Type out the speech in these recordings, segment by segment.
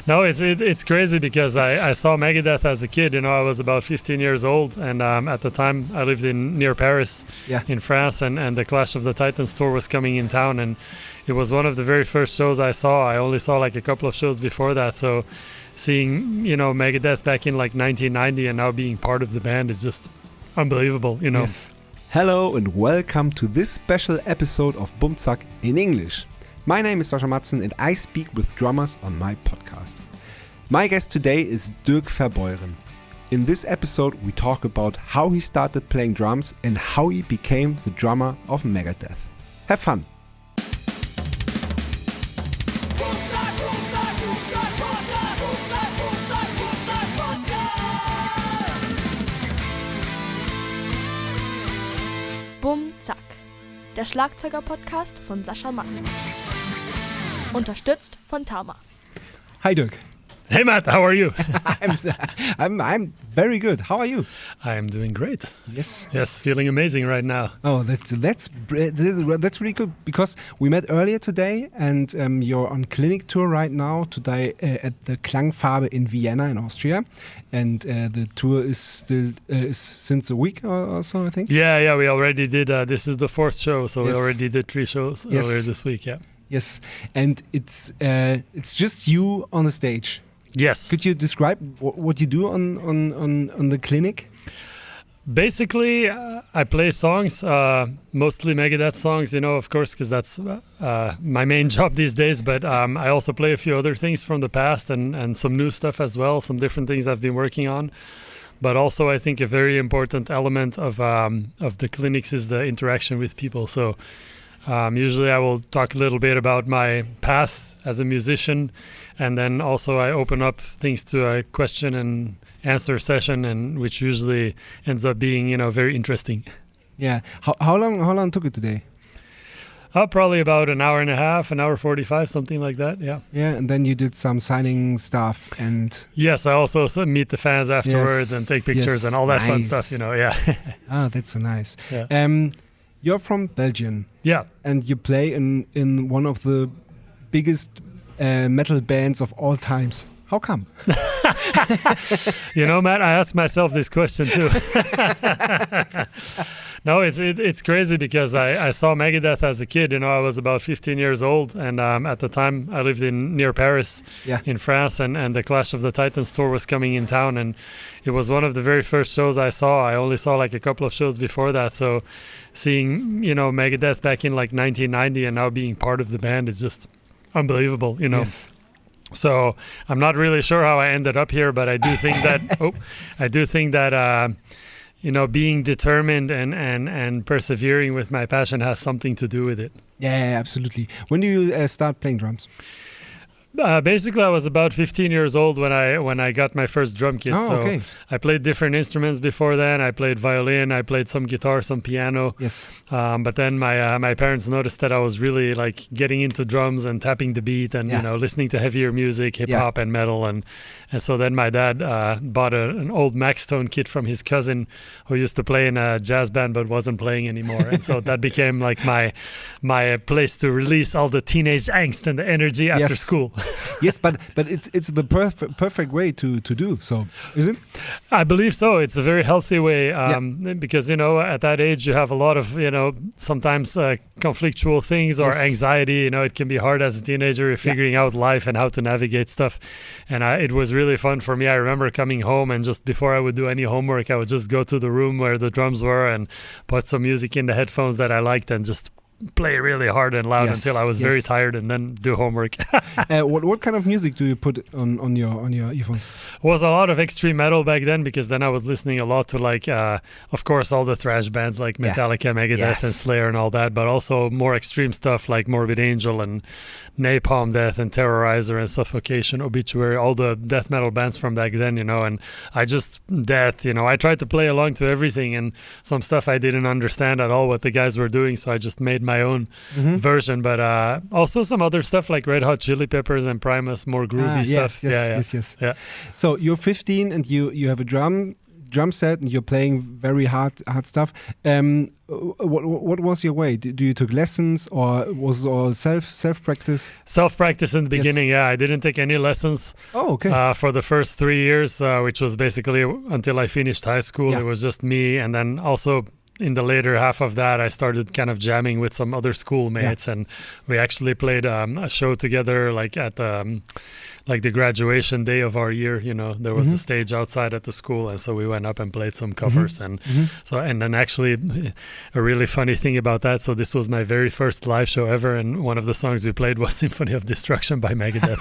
No, it's crazy because I saw Megadeth as a kid. I was about 15 years old, and at the time I lived near Paris, in France, and the Clash of the Titans tour was coming in town, and it was one of the very first shows I saw. I only saw like a couple of shows before that, so seeing Megadeth back in like 1990 and now being part of the band is just unbelievable. Yes. Hello and welcome to this special episode of Bumzack in English. My name is Sascha Matzen and I speak with drummers on my podcast. My guest today is Dirk Verbeuren. In this episode we talk about how he started playing drums and how he became the drummer of Megadeth. Have fun! Bumzack, der Schlagzeuger-Podcast von Sascha Matzen. Unterstützt von Tauma. Hi Dirk. Hey Matt, how are you? I'm very good. How are you? I am doing great. Yes, feeling amazing right now. Oh, that's really good because we met earlier today, and you're on clinic tour right now today at the Klangfarbe in Vienna in Austria, and the tour is still since a week or so, I think. Yeah, we already did. This is the fourth show, so we already did 3 shows earlier this week. Yeah. Yes, and it's just you on the stage. Yes. Could you describe what you do on the clinic? Basically, I play songs, mostly Megadeth songs, of course, because that's my main job these days. But I also play a few other things from the past and some new stuff as well, some different things I've been working on. But also, I think a very important element of the clinics is the interaction with people. So usually I will talk a little bit about my path as a musician, and then also I open up things to a question and answer session, and which usually ends up being very interesting. Yeah. How long took it today? Probably about an hour and a half, an hour 45, something like that. Yeah. Yeah, and then you did some signing stuff and. Yes, I also meet the fans afterwards and take pictures and all that fun stuff. Yeah. That's so nice. Yeah. You're from Belgium. Yeah. And you play in one of the biggest metal bands of all times. How come? Matt, I ask myself this question too. No, it's crazy because I saw Megadeth as a kid. I was about 15 years old, and at the time I lived near Paris, in France, and the Clash of the Titans tour was coming in town, and it was one of the very first shows I saw. I only saw like a couple of shows before that, so seeing Megadeth back in like 1990 and now being part of the band is just unbelievable. Yes. So I'm not really sure how I ended up here, but I do think that being determined and persevering with my passion has something to do with it. Yeah, absolutely. When do you start playing drums? Basically, I was about 15 years old when I got my first drum kit. Okay. I played different instruments before then. I played violin, I played some guitar, some piano. Yes. But then my parents noticed that I was really like getting into drums and tapping the beat and listening to heavier music, hip hop and metal, and so then my dad bought an old Maxtone kit from his cousin who used to play in a jazz band but wasn't playing anymore, and so that became like my place to release all the teenage angst and the energy after school. Yes, but it's the perfect way to do so, is it? I believe so. It's a very healthy way because at that age you have a lot of sometimes conflictual things or anxiety. It can be hard as a teenager figuring out life and how to navigate stuff, and it was really fun for me. I remember coming home and just before I would do any homework, I would just go to the room where the drums were and put some music in the headphones that I liked and just play really hard and loud until I was very tired and then do homework. What kind of music do you put on your earphones? It was a lot of extreme metal back then because then I was listening a lot to like of course all the thrash bands like Metallica, Megadeth and Slayer and all that, but also more extreme stuff like Morbid Angel and Napalm Death and Terrorizer and Suffocation, Obituary, all the death metal bands from back then, and I just I tried to play along to everything, and some stuff I didn't understand at all what the guys were doing, so I just made my own version, but also some other stuff like Red Hot Chili Peppers and Primus, more groovy stuff. Yes. So you're 15 and you have a drum drum set and you're playing very hard stuff. What was your way? Do you took lessons, or was it all self practice? Self practice in the beginning. Yeah, I didn't take any lessons. Oh, okay. For the first 3 years, which was basically until I finished high school. Yeah. It was just me, and then also in the later half of that, I started kind of jamming with some other schoolmates, and we actually played a show together, like at the graduation day of our year. There was a stage outside at the school, and so we went up and played some covers, and then actually a really funny thing about that. So this was my very first live show ever, and one of the songs we played was "Symphony of Destruction" by Megadeth.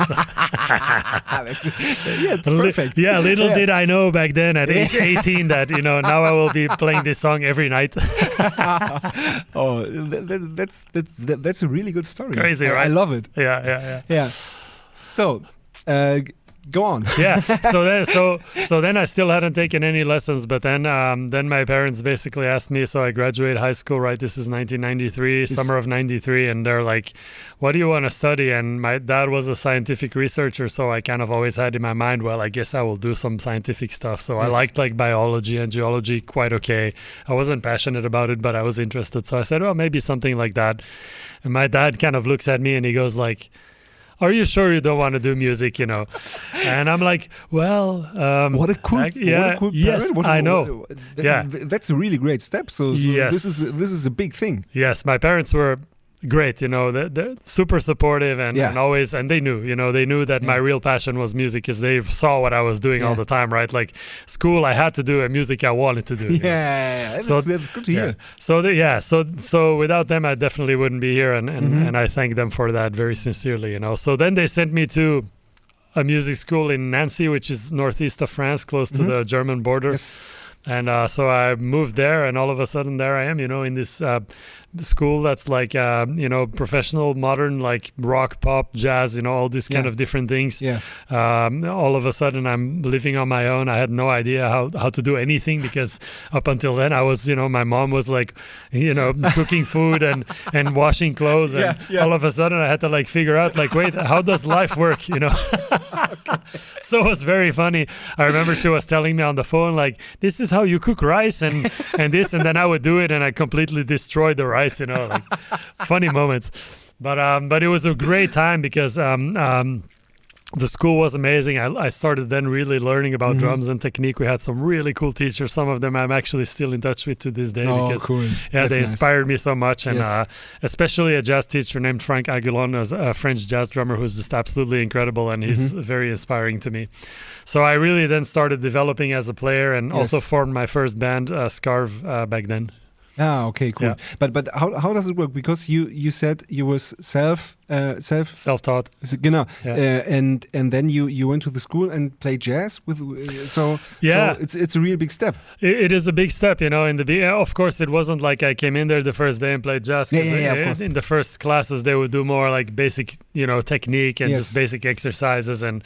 It's perfect. Little did I know back then at age 18 that now I will be playing this song every night. Oh, that's a really good story. Crazy, right? I love it. Yeah. So, go on. Yeah. So then I still hadn't taken any lessons, but then my parents basically asked me. So I graduated high school, right? This is 1993, summer of '93, and they're like, "What do you want to study?" And my dad was a scientific researcher, so I kind of always had in my mind, well, I guess I will do some scientific stuff. So I liked like biology and geology quite okay. I wasn't passionate about it, but I was interested. So I said, well, maybe something like that. And my dad kind of looks at me and he goes like, "Are you sure you don't want to do music?" And I'm like, well, what a cool parent. Yes, I know. That's a really great step. So yes. this is a big thing. Yes, my parents were great. They're super supportive and always, and they knew that my real passion was music, because they saw what I was doing all the time, right? Like school, I had to do, and music I wanted to do. That's good to hear. So without them, I definitely wouldn't be here, and I thank them for that very sincerely. So then they sent me to a music school in Nancy, which is northeast of France, close to the German border. Yes. And so I moved there, and all of a sudden there I am, in this school that's like, professional, modern, like rock, pop, jazz, all these kind of different things. Yeah. All of a sudden I'm living on my own. I had no idea how to do anything, because up until then I was, my mom was like, cooking food and washing clothes. And all of a sudden I had to like figure out like, wait, how does life work? So it was very funny. I remember she was telling me on the phone, like, this is how you cook rice and this, and then I would do it and I completely destroyed the rice, like funny moments. But it was a great time, because the school was amazing. I started then really learning about drums and technique. We had some really cool teachers. Some of them I'm actually still in touch with to this day, because cool. They inspired me so much. And especially a jazz teacher named Frank Aguilon, a French jazz drummer who's just absolutely incredible, and he's very inspiring to me. So I really then started developing as a player, and also formed my first band, Scarve, back then. Ah, okay, cool. Yeah. But how does it work? Because you said you was self-taught. Genau. And then you went to the school and played jazz with. So it's a real big step. It is a big step, In the of course, it wasn't like I came in there the first day and played jazz. Of course. In the first classes, they would do more like basic, technique and just basic exercises. And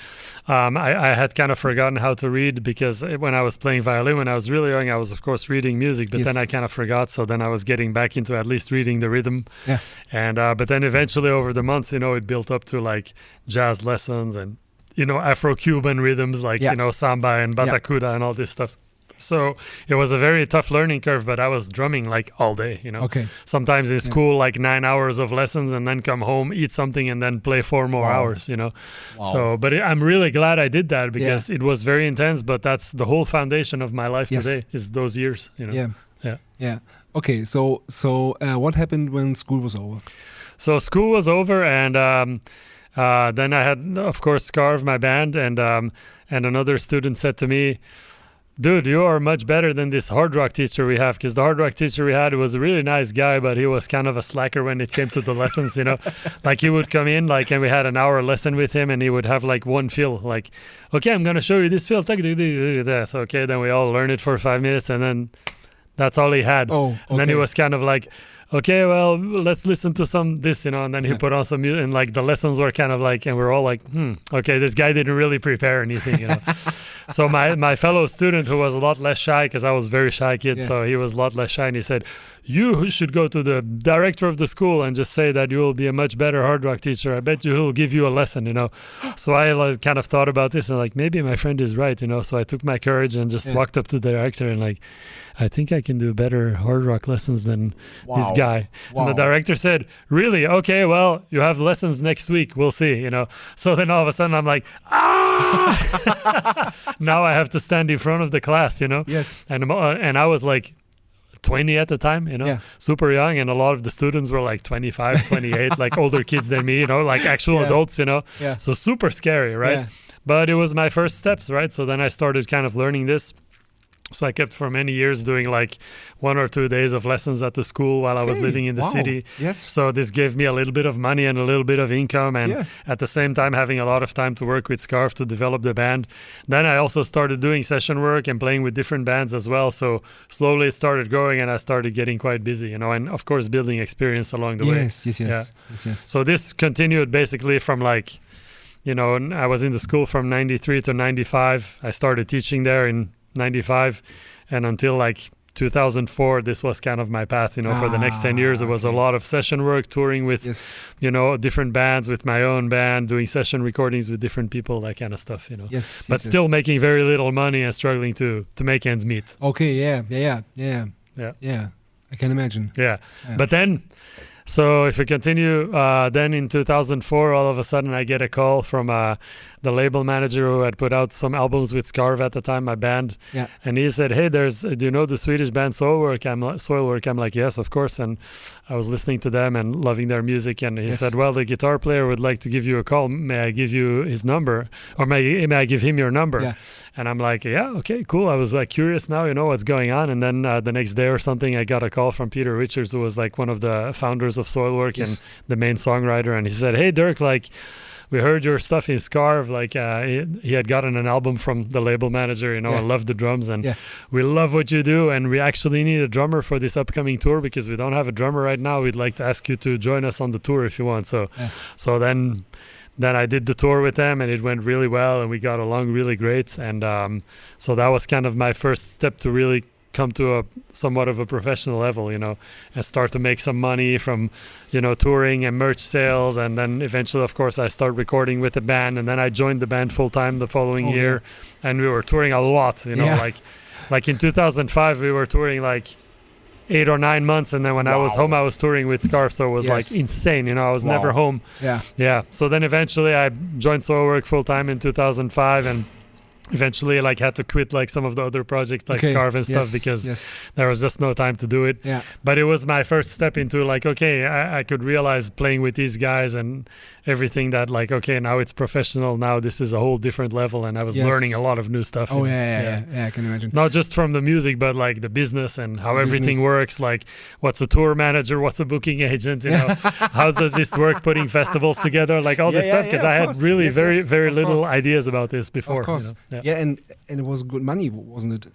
I had kind of forgotten how to read, because when I was playing violin when I was really young, I was of course reading music, but then I kind of forgot. So then I was getting back into at least reading the rhythm. Yeah. And but then eventually over the months, it built up to like jazz lessons and, Afro-Cuban rhythms like, samba and batacuda and all this stuff. So it was a very tough learning curve, but I was drumming like all day, Okay. Sometimes in school, like 9 hours of lessons, and then come home, eat something, and then play 4 more hours, Wow. So, but I'm really glad I did that, because it was very intense, but that's the whole foundation of my life today, is those years, Yeah. Okay. So what happened when school was over? So school was over, and then I had, of course, Scarve, my band, and another student said to me, "Dude, you are much better than this hard rock teacher we have," because the hard rock teacher we had was a really nice guy, but he was kind of a slacker when it came to the lessons, Like he would come in, and we had an hour lesson with him, and he would have like one fill, like, "Okay, I'm going to show you this fill." So, okay, then we all learn it for 5 minutes, and then that's all he had. Oh, okay. And then he was kind of like, "Okay, well, let's listen to some this, and then he put on some music, and like the lessons were kind of like, and we're all like, okay, this guy didn't really prepare anything, So my fellow student, who was a lot less shy, because I was a very shy kid, Yeah. so he was a lot less shy, and he said, you should go to the director of the school and just say that you will be a much better hard rock teacher. I bet he'll give you a lesson, So I like, kind of thought about this and like, maybe my friend is right, So I took my courage and just walked up to the director and like, I think I can do better hard rock lessons than this guy. And the director said, really? Okay, well, you have lessons next week. We'll see, So then all of a sudden I'm like, now I have to stand in front of the class, Yes. And I was like 20 at the time, super young. And a lot of the students were like 25, 28, like older kids than me, like actual adults, Yeah. So super scary, right? Yeah. But it was my first steps, right? So then I started kind of learning this. So I kept for many years doing like 1 or 2 days of lessons at the school while I was living in the city. Yes. So this gave me a little bit of money and a little bit of income, and at the same time having a lot of time to work with Scarf to develop the band. Then I also started doing session work and playing with different bands as well. So slowly it started growing and I started getting quite busy, and of course building experience along the way. Yes. So this continued basically from like, I was in the school from 93 to 95. I started teaching there in 95, and until like 2004, this was kind of my path, for the next 10 years. It was a lot of session work, touring with, different bands, with my own band, doing session recordings with different people, that kind of stuff, But still making very little money and struggling to make ends meet. Okay, yeah. I can imagine. Yeah. But then, so if we continue, then in 2004, all of a sudden I get a call from the label manager who had put out some albums with Scarf at the time, my band. Yeah. And he said, hey, do you know the Swedish band Soilwork? I'm like, yes, of course. And I was listening to them and loving their music. And he said, well, the guitar player would like to give you a call. May I give you his number? Or may I give him your number? Yeah. And I'm like, yeah, okay, cool. I was like curious now, what's going on. And then the next day or something, I got a call from Peter Richards, who was like one of the founders of Soilwork and the main songwriter. And he said, hey, Dirk, like, we heard your stuff in Scarf. Like he had gotten an album from the label manager, and loved the drums, and we love what you do, and we actually need a drummer for this upcoming tour because we don't have a drummer right now. We'd like to ask you to join us on the tour if you want. So then I did the tour with them, and it went really well, and we got along really great. And so that was kind of my first step to really come to a somewhat of a professional level, and start to make some money from, touring and merch sales. And then eventually, of course, I started recording with the band, and then I joined the band full time the following year. And we were touring a lot, like in 2005, we were touring like 8 or 9 months. And then when I was home, I was touring with Scarf. So it was like insane, I was never home. Yeah. So then eventually I joined Soilwork full time in 2005, and eventually like had to quit like some of the other projects like Scarf and stuff because there was just no time to do it. But it was my first step into like, okay, I could realize playing with these guys and everything that like, okay, now it's professional, now this is a whole different level, and I was learning a lot of new stuff. Yeah, I can imagine. Not just from the music, but like the business and how everything works, like what's a tour manager, what's a booking agent, how does this work, putting festivals together, like all this stuff, because I had really very little ideas about this before. Of course. And it was good money, wasn't it?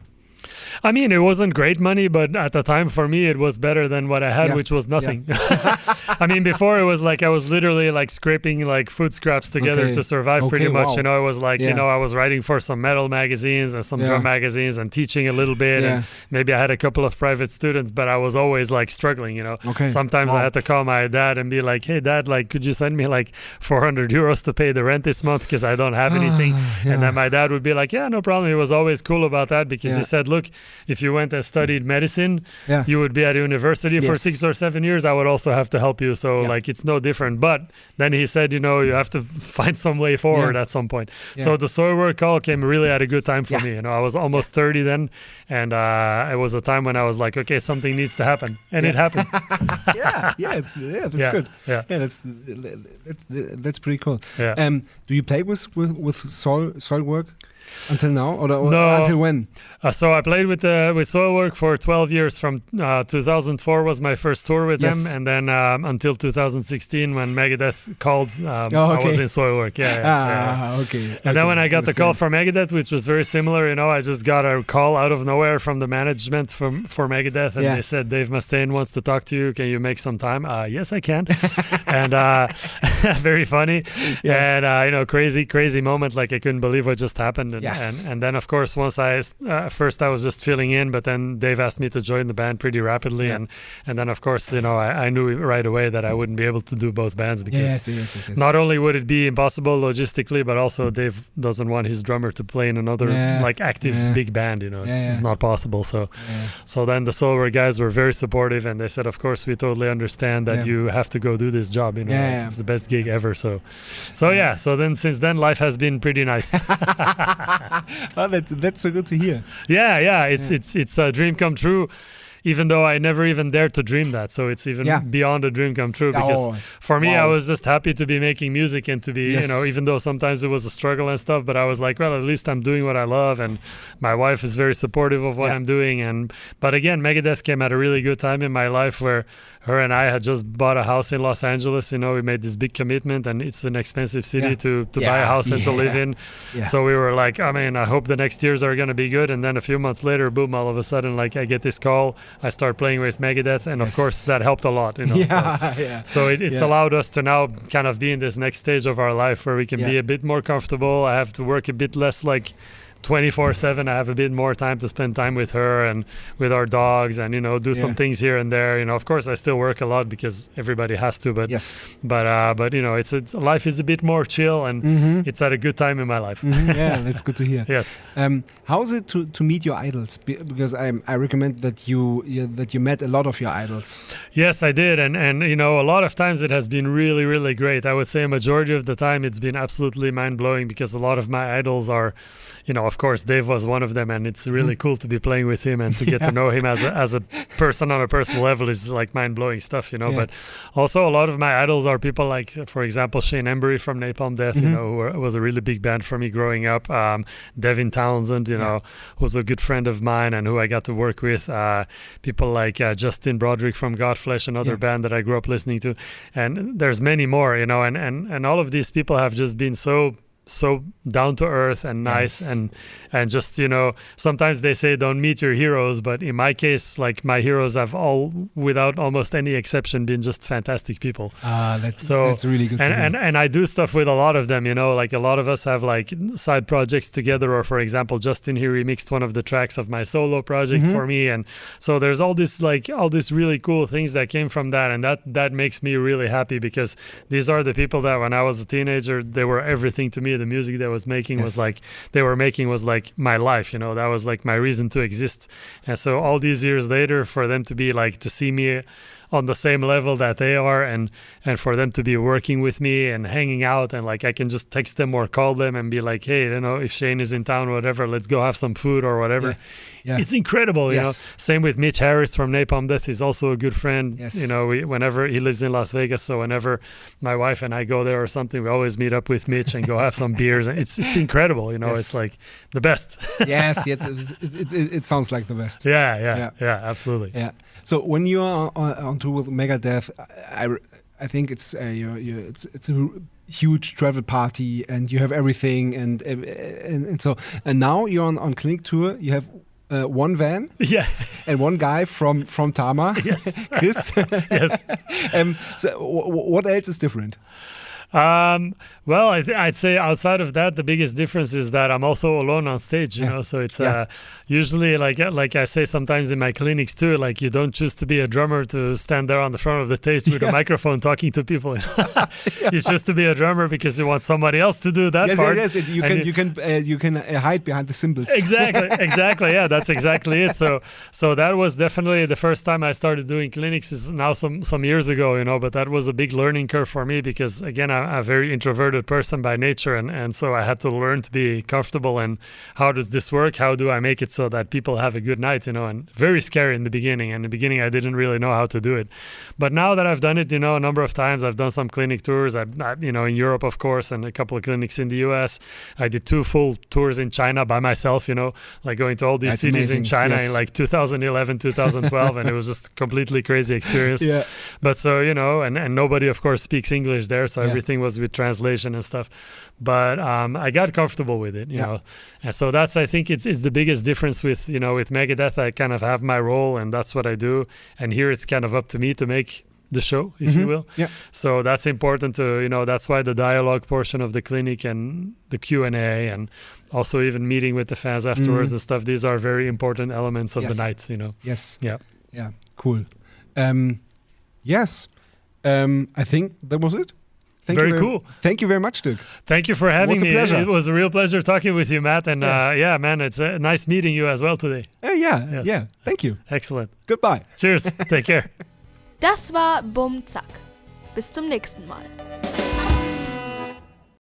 I mean, it wasn't great money, but at the time for me, it was better than what I had, which was nothing. I mean, before it was like I was literally like scraping like food scraps together to survive pretty much. It was like, I was writing for some metal magazines and some drum magazines and teaching a little bit. And maybe I had a couple of private students, but I was always like struggling, Sometimes I had to call my dad and be like, hey, Dad, like, could you send me like 400 euros to pay the rent this month because I don't have anything? And then my dad would be like, yeah, no problem. He was always cool about that because he said, look, if you went and studied medicine, you would be at university for 6 or 7 years. I would also have to help you. So like, it's no different. But then he said, you have to find some way forward at some point. So the Soilwork call came really at a good time for me. I was almost 30 then. And it was a time when I was like, okay, something needs to happen. And it happened. That's good. That's pretty cool. Do you play with Soilwork until now, or no. until when? So played with Soilwork for 12 years. From 2004 was my first tour with them, and then until 2016 when Megadeth called, I was in Soilwork. Okay. And then when I got the call from Megadeth, which was very similar, I just got a call out of nowhere from the management for Megadeth, and they said, Dave Mustaine wants to talk to you. Can you make some time? Yes, I can. And very funny. And crazy moment. Like I couldn't believe what just happened. And then of course once first I was just filling in, but then Dave asked me to join the band pretty rapidly, and then of course I knew right away that I wouldn't be able to do both bands because not only would it be impossible logistically, but also Dave doesn't want his drummer to play in another active big band. It's not possible. So then the Soilwork guys were very supportive, and they said, of course we totally understand that you have to go do this job. It's the best gig ever. So then since then life has been pretty nice. Oh, that's so good to hear. It's a dream come true, even though I never even dared to dream that. So it's even beyond a dream come true, because for me, I was just happy to be making music and to be, even though sometimes it was a struggle and stuff, but I was like, well, at least I'm doing what I love, and my wife is very supportive of what I'm doing. But again, Megadeth came at a really good time in my life where her and I had just bought a house in Los Angeles. We made this big commitment, and it's an expensive city to buy a house and to live in. So we were like, I hope the next years are going to be good. And then a few months later, boom, all of a sudden, like I get this call. I start playing with Megadeth, and of course that helped a lot. So it's allowed us to now kind of be in this next stage of our life where we can be a bit more comfortable. I have to work a bit less like 24/7. I have a bit more time to spend time with her and with our dogs, and do some things here and there. Of course I still work a lot because everybody has to, but it's life is a bit more chill, and it's at a good time in my life. That's good to hear. Yes. How is it to meet your idols? Because I recommend that you met a lot of your idols. Yes, I did, and a lot of times it has been really, really great. I would say a majority of the time it's been absolutely mind-blowing, because a lot of my idols are, of course Dave was one of them, and it's really cool to be playing with him and to get to know him as a person on a personal level is like mind-blowing stuff, But also a lot of my idols are people like, for example, Shane Embury from Napalm Death, who was a really big band for me growing up. Devin Townsend, who's a good friend of mine and who I got to work with. People like Justin Broderick from Godflesh, another band that I grew up listening to, and there's many more, and all of these people have just been so down to earth and nice, and just sometimes they say don't meet your heroes, but in my case, like, my heroes have all, without almost any exception, been just fantastic people. That's really good. And I do stuff with a lot of them, like a lot of us have like side projects together, or for example Justin here remixed one of the tracks of my solo project for me, and so there's all these really cool things that came from that, and that makes me really happy, because these are the people that when I was a teenager, they were everything to me. The music they was making was like my life, that was like my reason to exist. And so all these years later, for them to be like, to see me on the same level that they are, and for them to be working with me and hanging out, and like I can just text them or call them and be like, hey, if Shane is in town or whatever, let's go have some food or whatever. It's incredible. Same with Mitch Harris from Napalm Death. He's also a good friend. Whenever he lives in Las Vegas, so whenever my wife and I go there or something, we always meet up with Mitch and go have some beers, and it's incredible. It's like the best. It sounds like the best. Absolutely. So when you are on tour with Megadeth, I think it's it's a huge travel party, and you have everything, and so now you're on clinic tour. You have one van, and one guy from Tama, Chris. Yes. So what else is different? Well, I'd say outside of that, the biggest difference is that I'm also alone on stage, so it's usually like I say sometimes in my clinics too, like you don't choose to be a drummer to stand there on the front of the stage with a microphone talking to people. You choose to be a drummer because you want somebody else to do that part. Yes, you can hide behind the cymbals. Exactly. Yeah, that's exactly it. So that was definitely the first time I started doing clinics, is now some years ago, but that was a big learning curve for me, because again, I'm a very introverted person by nature, and so I had to learn to be comfortable. And how does this work? How do I make it so that people have a good night? And very scary in the beginning. In the beginning, I didn't really know how to do it, but now that I've done it, a number of times, I've done some clinic tours. I in Europe, of course, and a couple of clinics in the U.S. I did 2 full tours in China by myself. Like going to all these cities amazing. in China Yes. in like 2011, 2012, and it was just a completely crazy experience. Yeah. But so, and nobody, of course, speaks English there, so everything was with translation and stuff. But I got comfortable with it, you know. And so that's, I think, it's the biggest difference with, with Megadeth. I kind of have my role, and that's what I do. And here it's kind of up to me to make the show, if you will. Yeah. So that's important to, that's why the dialogue portion of the clinic and the Q&A and also even meeting with the fans afterwards and stuff, these are very important elements of the night, Yes. Yeah. Yeah. Cool. Yes. I think that was it. Very cool. Thank you very much, Dirk. Thank you for having me. Pleasure. It was a real pleasure talking with you, Matt. And man, it's nice meeting you as well today. Yeah. Thank you. Excellent. Goodbye. Cheers. Take care. Das war Bum Zack. Bis zum nächsten Mal.